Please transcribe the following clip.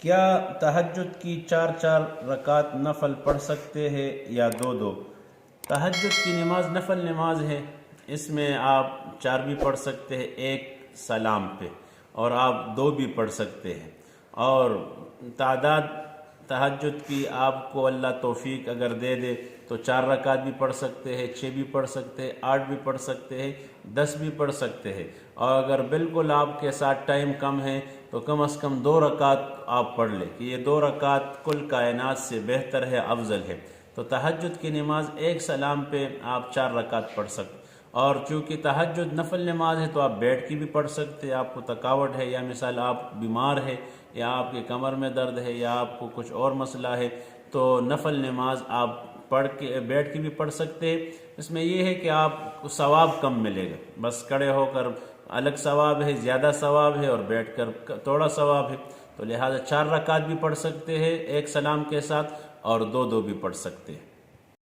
کیا تہجد کی 4 رکعت نفل پڑھ سکتے ہیں یا 2 تہجد کی نماز نفل نماز ہے، اس میں آپ 4 بھی پڑھ سکتے ہیں ایک سلام پہ، اور آپ 2 بھی پڑھ سکتے ہیں، اور تعداد تہجد کی آپ کو اللہ توفیق اگر دے دے تو 4 رکعت بھی پڑھ سکتے ہیں، 6 بھی پڑھ سکتے ہیں، 8 بھی پڑھ سکتے ہیں، 10 بھی پڑھ سکتے ہیں، اور اگر بالکل آپ کے ساتھ ٹائم کم ہے تو کم از کم 2 رکعت آپ پڑھ لیں کہ یہ 2 رکعت کل کائنات سے بہتر ہے، افضل ہے۔ تو تہجد کی نماز ایک سلام پہ آپ 4 رکعت پڑھ سکتے، اور چونکہ تہجد نفل نماز ہے تو آپ بیٹھ کے بھی پڑھ سکتے ہیں۔ آپ کو تھکاوٹ ہے یا مثال آپ بیمار ہے یا آپ کے کمر میں درد ہے یا آپ کو کچھ اور مسئلہ ہے تو نفل نماز آپ بیٹھ کے بھی پڑھ سکتے ہیں۔ اس میں یہ ہے کہ آپ کو ثواب کم ملے گا، بس کھڑے ہو کر الگ ثواب ہے، زیادہ ثواب ہے، اور بیٹھ کر تھوڑا ثواب ہے، تو لہٰذا 4 رکعت بھی پڑھ سکتے ہیں ایک سلام کے ساتھ، اور 2 بھی پڑھ سکتے ہیں۔